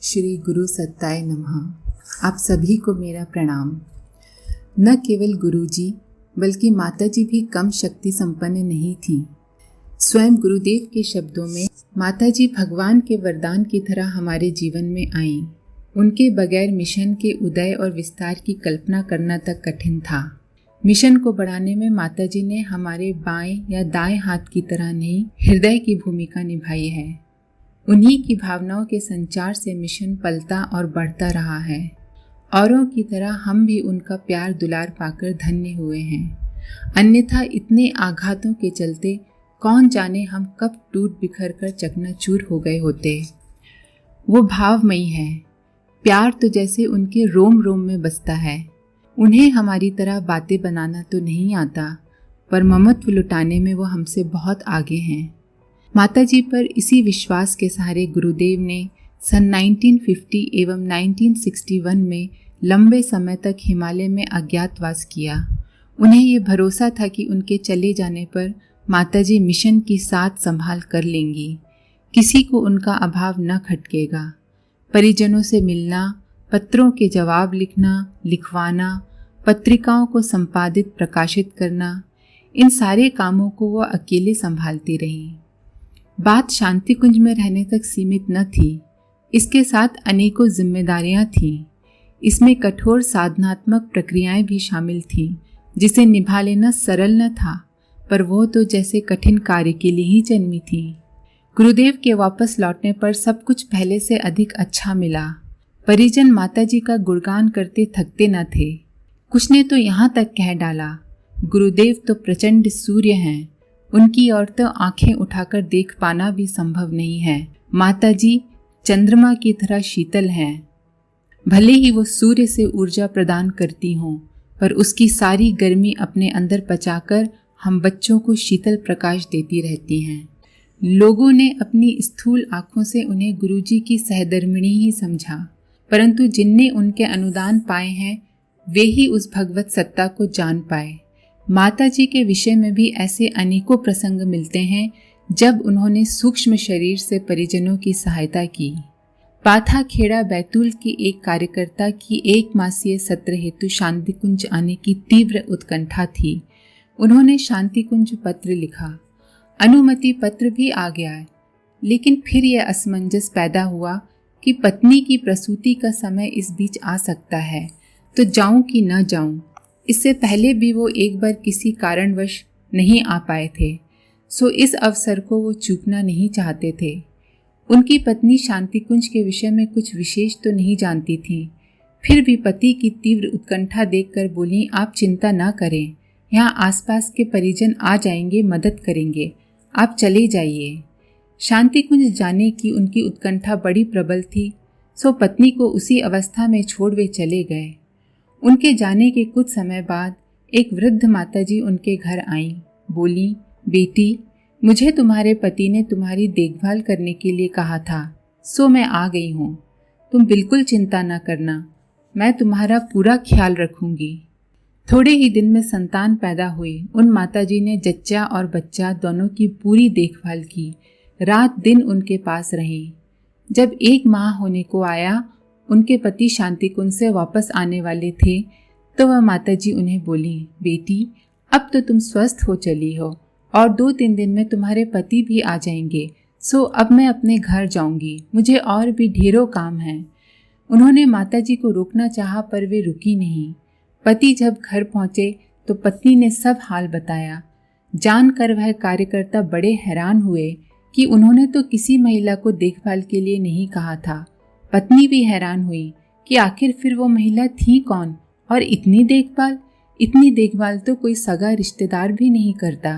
श्री गुरु सत्ताय नमः। आप सभी को मेरा प्रणाम। न केवल गुरुजी बल्कि माताजी भी कम शक्ति संपन्न नहीं थी। स्वयं गुरुदेव के शब्दों में माताजी भगवान के वरदान की तरह हमारे जीवन में आईं। उनके बगैर मिशन के उदय और विस्तार की कल्पना करना तक कठिन था। मिशन को बढ़ाने में माताजी ने हमारे बाएं या दाएं हाथ की तरह नहीं, हृदय की भूमिका निभाई है। उन्हीं की भावनाओं के संचार से मिशन पलता और बढ़ता रहा है। औरों की तरह हम भी उनका प्यार दुलार पाकर धन्य हुए हैं। अन्यथा इतने आघातों के चलते कौन जाने हम कब टूट बिखर कर चकनाचूर हो गए होते। वो भावमयी है। प्यार तो जैसे उनके रोम रोम में बसता है। उन्हें हमारी तरह बातें बनाना तो नहीं आता, पर ममत्व लुटाने में वो हमसे बहुत आगे हैं। माताजी पर इसी विश्वास के सहारे गुरुदेव ने सन 1950 एवं 1961 में लंबे समय तक हिमालय में अज्ञातवास किया। उन्हें ये भरोसा था कि उनके चले जाने पर माताजी मिशन की साथ संभाल कर लेंगी। किसी को उनका अभाव न खटकेगा। परिजनों से मिलना, पत्रों के जवाब लिखना, लिखवाना, पत्रिकाओं को संपादित प्रकाशित करना, इन सारे कामों को वो अकेले संभालती रहीं। बात शांति कुंज में रहने तक सीमित न थी। इसके साथ अनेकों जिम्मेदारियां थीं। इसमें कठोर साधनात्मक प्रक्रियाएं भी शामिल थीं, जिसे निभा लेना सरल न था, पर वो तो जैसे कठिन कार्य के लिए ही जन्मी थी। गुरुदेव के वापस लौटने पर सब कुछ पहले से अधिक अच्छा मिला। परिजन माताजी का गुणगान करते थकते न थे। कुछ ने तो यहाँ तक कह डाला, गुरुदेव तो प्रचंड सूर्य हैं, उनकी ओर तो आंखें उठाकर देख पाना भी संभव नहीं है। माताजी चंद्रमा की तरह शीतल हैं। भले ही वो सूर्य से ऊर्जा प्रदान करती हों, पर उसकी सारी गर्मी अपने अंदर पचाकर हम बच्चों को शीतल प्रकाश देती रहती हैं। लोगों ने अपनी स्थूल आंखों से उन्हें गुरुजी की सहधर्मिणी ही समझा, परंतु जिनने उनके अनुदान पाए हैं वे ही उस भगवत सत्ता को जान पाए। माताजी के विषय में भी ऐसे अनेकों प्रसंग मिलते हैं जब उन्होंने सूक्ष्म शरीर से परिजनों की सहायता की। पाथा खेड़ा बैतूल के एक कार्यकर्ता की 1 मासीय सत्र हेतु शांति कुंज आने की तीव्र उत्कंठा थी। उन्होंने शांति कुंज पत्र लिखा। अनुमति पत्र भी आ गया, लेकिन फिर यह असमंजस पैदा हुआ कि पत्नी की प्रसूति का समय इस बीच आ सकता है, तो जाऊं कि न जाऊं। इससे पहले भी वो एक बार किसी कारणवश नहीं आ पाए थे, सो इस अवसर को वो चूकना नहीं चाहते थे। उनकी पत्नी शांति कुंज के विषय में कुछ विशेष तो नहीं जानती थी, फिर भी पति की तीव्र उत्कंठा देखकर बोली, आप चिंता ना करें, यहाँ आसपास के परिजन आ जाएंगे, मदद करेंगे, आप चले जाइए। शांति कुंज जाने की उनकी उत्कंठा बड़ी प्रबल थी, सो पत्नी को उसी अवस्था में छोड़ वे चले गए। उनके जाने के कुछ समय बाद एक वृद्ध माताजी उनके घर आईं। बोली, बेटी, मुझे तुम्हारे पति ने तुम्हारी देखभाल करने के लिए कहा था, सो मैं आ गई हूँ। तुम बिल्कुल चिंता न करना, मैं तुम्हारा पूरा ख्याल रखूंगी। थोड़े ही दिन में संतान पैदा हुई। उन माताजी ने जच्चा और बच्चा दोनों की पूरी देखभाल की। रात दिन उनके पास रहीं। जब 1 माह होने को आया, उनके पति शांति कुंज से वापस आने वाले थे, तो वह माताजी उन्हें बोली, बेटी, अब तो तुम स्वस्थ हो चली हो और 2-3 दिन में तुम्हारे पति भी आ जाएंगे, सो अब मैं अपने घर जाऊंगी, मुझे और भी ढेरों काम हैं। उन्होंने माताजी को रोकना चाहा, पर वे रुकी नहीं। पति जब घर पहुंचे तो पत्नी ने सब हाल बताया। जानकर वह कार्यकर्ता बड़े हैरान हुए कि उन्होंने तो किसी महिला को देखभाल के लिए नहीं कहा था। पत्नी भी हैरान हुई कि आखिर फिर वो महिला थी कौन, और इतनी देखभाल तो कोई सगा रिश्तेदार भी नहीं करता।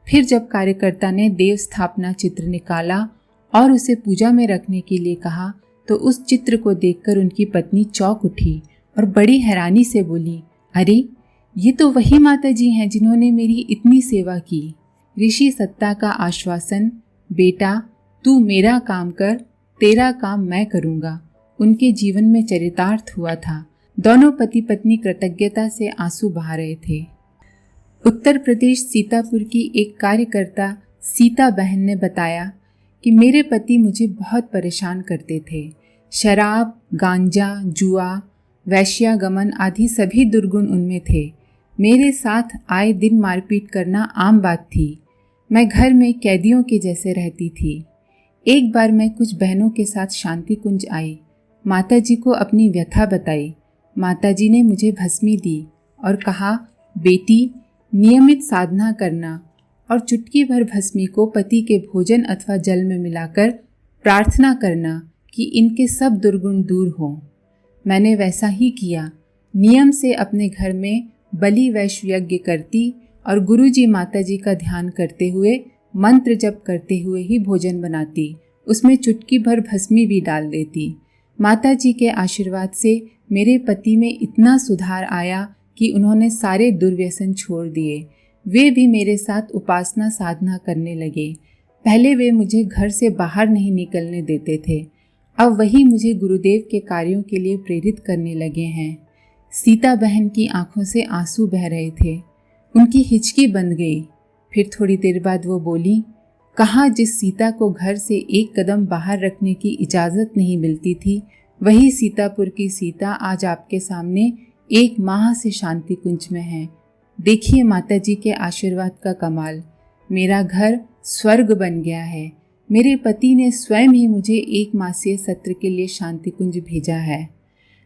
फिर जब कार्यकर्ता ने देव स्थापना चित्र निकाला और उसे पूजा में रखने के लिए कहा, तो उस चित्र को देखकर उनकी पत्नी चौंक उठी और बड़ी हैरानी से बोली, अरे, ये तो वही माताजी हैं जिन्होंने मेरी इतनी सेवा की। ऋषि सत्ता का आश्वासन, बेटा तू मेरा काम कर, तेरा काम मैं करूंगा, उनके जीवन में चरितार्थ हुआ था। दोनों पति पत्नी कृतज्ञता से आंसू बहा रहे थे। उत्तर प्रदेश सीतापुर की एक कार्यकर्ता सीता बहन ने बताया कि मेरे पति मुझे बहुत परेशान करते थे। शराब, गांजा, जुआ, वैश्यागमन आदि सभी दुर्गुण उनमें थे। मेरे साथ आए दिन मारपीट करना आम बात थी। मैं घर में कैदियों के जैसे रहती थी। एक बार मैं कुछ बहनों के साथ शांति कुंज आई। माताजी को अपनी व्यथा बताई। माताजी ने मुझे भस्मी दी और कहा, बेटी, नियमित साधना करना और चुटकी भर भस्मी को पति के भोजन अथवा जल में मिलाकर प्रार्थना करना कि इनके सब दुर्गुण दूर हों। मैंने वैसा ही किया। नियम से अपने घर में बलि वैश्य यज्ञ करती और गुरुजी माताजी का ध्यान करते हुए मंत्र जप करते हुए ही भोजन बनाती। उसमें चुटकी भर भस्मी भी डाल देती। माताजी के आशीर्वाद से मेरे पति में इतना सुधार आया कि उन्होंने सारे दुर्व्यसन छोड़ दिए। वे भी मेरे साथ उपासना साधना करने लगे। पहले वे मुझे घर से बाहर नहीं निकलने देते थे। अब वही मुझे गुरुदेव के कार्यों के लिए प्रेरित करने लगे हैं। सीता बहन की आंखों से आंसू बह रहे थे। उनकी हिचकी बंध गई। फिर थोड़ी देर बाद वो बोली, कहाँ जिस सीता को घर से एक कदम बाहर रखने की इजाज़त नहीं मिलती थी, वही सीतापुर की सीता आज आपके सामने 1 माह से शांति कुंज में है। देखिए माताजी के आशीर्वाद का कमाल। मेरा घर स्वर्ग बन गया है। मेरे पति ने स्वयं ही मुझे 1 मासीय सत्र के लिए शांति कुंज भेजा है।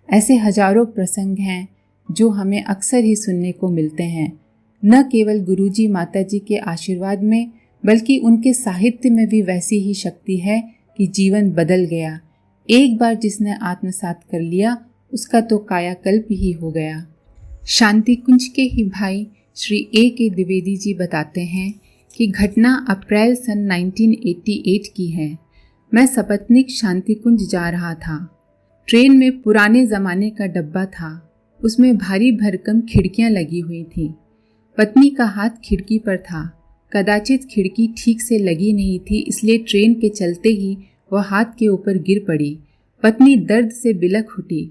ऐसे हजारों प्रसंग हैं जो हमें अक्सर ही सुनने को मिलते हैं। न केवल गुरुजी माताजी के आशीर्वाद में बल्कि उनके साहित्य में भी वैसी ही शक्ति है कि जीवन बदल गया। एक बार जिसने आत्मसात कर लिया उसका तो कायाकल्प ही हो गया। शांति कुंज के ही भाई श्री A.K. द्विवेदी जी बताते हैं कि घटना अप्रैल सन 1988 की है। मैं सपत्नीक शांति कुंज जा रहा था। ट्रेन में पुराने ज़माने का डब्बा था। उसमें भारी भरकम खिड़कियां लगी हुई थीं। पत्नी का हाथ खिड़की पर था। कदाचित खिड़की ठीक से लगी नहीं थी, इसलिए ट्रेन के चलते ही वह हाथ के ऊपर गिर पड़ी। पत्नी दर्द से बिलख उठी।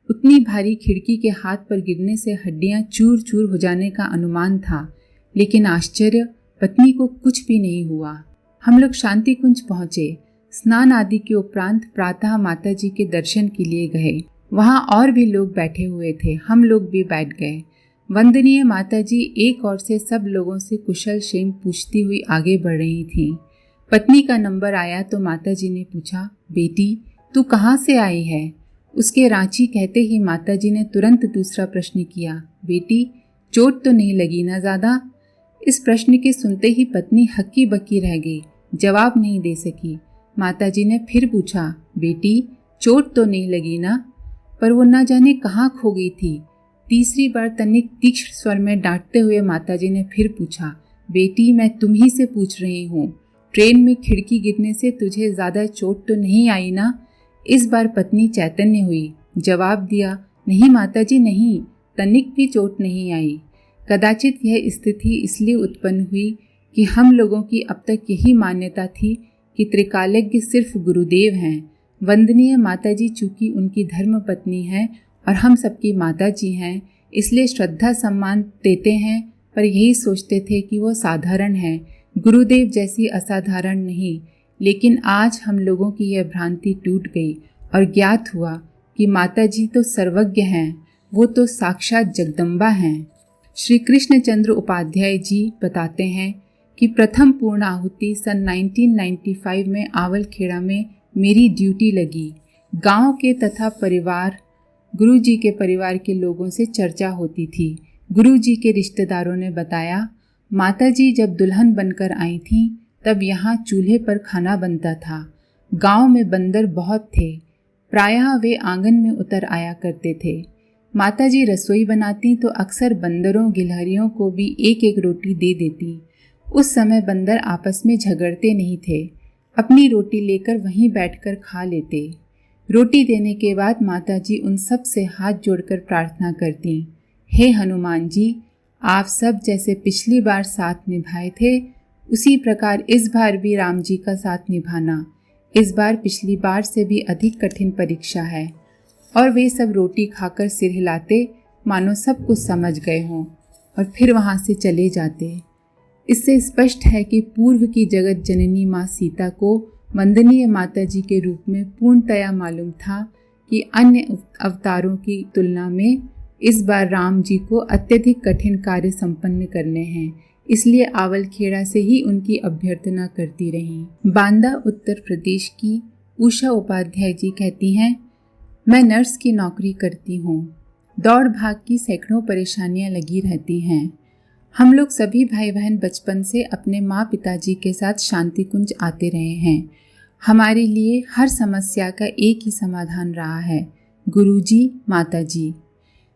उतनी भारी खिड़की के हाथ पर गिरने से हड्डियां चूर चूर हो जाने का अनुमान था, लेकिन आश्चर्य, पत्नी को कुछ भी नहीं हुआ। हम लोग शांति कुंज पहुंचे। स्नान आदि के उपरांत प्रातः माताजी के दर्शन के लिए गए। वहां और भी लोग बैठे हुए थे। हम लोग भी बैठ गए। वंदनीय माताजी एक ओर से सब लोगों से कुशल क्षेम पूछती हुई आगे बढ़ रही थीं। पत्नी का नंबर आया तो माताजी ने पूछा, बेटी तू कहाँ से आई है? उसके रांची कहते ही माताजी ने तुरंत दूसरा प्रश्न किया, बेटी चोट तो नहीं लगी ना ज़्यादा? इस प्रश्न के सुनते ही पत्नी हक्की बक्की रह गई, जवाब नहीं दे सकी। माताजी ने फिर पूछा, बेटी चोट तो नहीं लगी ना? पर वो न जाने कहाँ खो गई थी। तीसरी बार तनिक तीक्ष्ण स्वर में डांटते हुए माताजी ने फिर पूछा, बेटी मैं तुम ही से पूछ रही हूँ, ट्रेन में खिड़की गिरने से तुझे ज़्यादा चोट तो नहीं आई ना? इस बार पत्नी चैतन्य हुई, जवाब दिया, नहीं माताजी नहीं, तनिक भी चोट नहीं आई। कदाचित यह स्थिति इसलिए उत्पन्न हुई कि हम लोगों की अब तक यही मान्यता थी कि त्रिकालज्ञ सिर्फ गुरुदेव हैं। वंदनीय माताजी चूँकि उनकी धर्म पत्नी है और हम सबकी माताजी हैं, इसलिए श्रद्धा सम्मान देते हैं, पर यही सोचते थे कि वो साधारण हैं, गुरुदेव जैसी असाधारण नहीं। लेकिन आज हम लोगों की यह भ्रांति टूट गई और ज्ञात हुआ कि माताजी तो सर्वज्ञ हैं, वो तो साक्षात जगदम्बा हैं। श्री कृष्णचंद्र उपाध्याय जी बताते हैं कि प्रथम पूर्ण आहुति सन 1995 में आवलखेड़ा में मेरी ड्यूटी लगी। गांव के तथा परिवार, गुरुजी के परिवार के लोगों से चर्चा होती थी। गुरुजी के रिश्तेदारों ने बताया, माताजी जब दुल्हन बनकर आई थीं, तब यहाँ चूल्हे पर खाना बनता था। गांव में बंदर बहुत थे, प्रायः वे आंगन में उतर आया करते थे। माताजी रसोई बनाती तो अक्सर बंदरों गिलहरियों को भी एक एक रोटी दे देती। उस समय बंदर आपस में झगड़ते नहीं थे, अपनी रोटी लेकर वहीं बैठकर खा लेते। रोटी देने के बाद माताजी उन सब से हाथ जोड़कर प्रार्थना करती, हे हनुमान जी, आप सब जैसे पिछली बार साथ निभाए थे, उसी प्रकार इस बार भी राम जी का साथ निभाना। इस बार पिछली बार से भी अधिक कठिन परीक्षा है। और वे सब रोटी खाकर सिर हिलाते, मानो सब कुछ समझ गए हों, और फिर वहाँ से चले जाते। इससे स्पष्ट है कि पूर्व की जगत जननी माँ सीता को वंदनीय माता जी के रूप में पूर्णतया मालूम था कि अन्य अवतारों की तुलना में इस बार राम जी को अत्यधिक कठिन कार्य संपन्न करने हैं, इसलिए आवलखेड़ा से ही उनकी अभ्यर्थना करती रही। बांदा उत्तर प्रदेश की उषा उपाध्याय जी कहती हैं, मैं नर्स की नौकरी करती हूँ। दौड़ भाग की सैकड़ों परेशानियाँ लगी रहती हैं। हम लोग सभी भाई बहन बचपन से अपने माँ पिताजी के साथ शांति कुंज आते रहे हैं। हमारे लिए हर समस्या का एक ही समाधान रहा है, गुरुजी माताजी।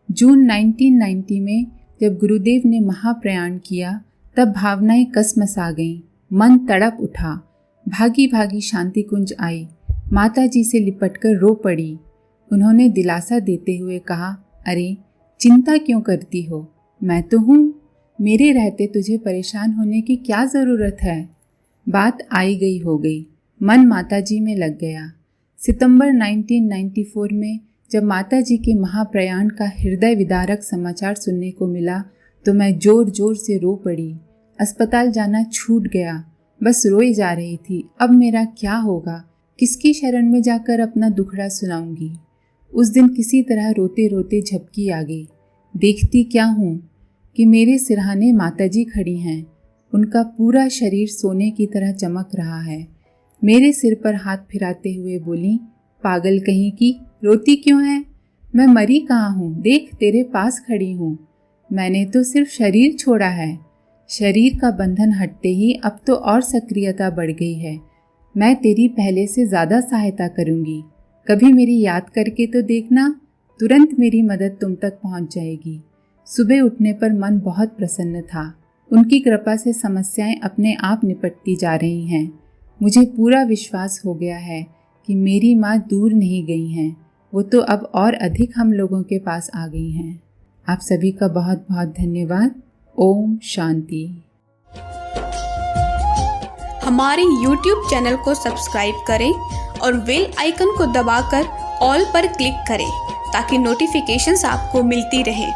जून 1990 में जब गुरुदेव ने महाप्रयाण किया तब भावनाएं कसमसा गईं, मन तड़प उठा। भागी भागी शांति कुंज आई, माताजी से लिपटकर रो पड़ी। उन्होंने दिलासा देते हुए कहा, अरे चिंता क्यों करती हो, मैं तो हूँ, मेरे रहते तुझे परेशान होने की क्या ज़रूरत है। बात आई गई हो गई, मन माताजी में लग गया। सितंबर 1994 में जब माताजी के महाप्रयाण का हृदय विदारक समाचार सुनने को मिला तो मैं जोर जोर से रो पड़ी। अस्पताल जाना छूट गया, बस रोई जा रही थी। अब मेरा क्या होगा, किसकी शरण में जाकर अपना दुखड़ा सुनाऊंगी। उस दिन किसी तरह रोते रोते झपकी आ गई। देखती क्या हूँ कि मेरे सिरहाने माताजी खड़ी हैं। उनका पूरा शरीर सोने की तरह चमक रहा है। मेरे सिर पर हाथ फिराते हुए बोली, पागल कहीं की, रोती क्यों है? मैं मरी कहाँ हूँ, देख तेरे पास खड़ी हूँ। मैंने तो सिर्फ शरीर छोड़ा है। शरीर का बंधन हटते ही अब तो और सक्रियता बढ़ गई है। मैं तेरी पहले से ज़्यादा सहायता करूँगी। कभी मेरी याद करके तो देखना, तुरंत मेरी मदद तुम तक पहुँच जाएगी। सुबह उठने पर मन बहुत प्रसन्न था। उनकी कृपा से समस्याएं अपने आप निपटती जा रही हैं। मुझे पूरा विश्वास हो गया है कि मेरी माँ दूर नहीं गई हैं, वो तो अब और अधिक हम लोगों के पास आ गई हैं। आप सभी का बहुत बहुत धन्यवाद। ओम शांति। हमारे YouTube चैनल को सब्सक्राइब करें और बेल आइकन को दबाकर ऑल पर क्लिक करें ताकि नोटिफिकेशंस आपको मिलती रहे।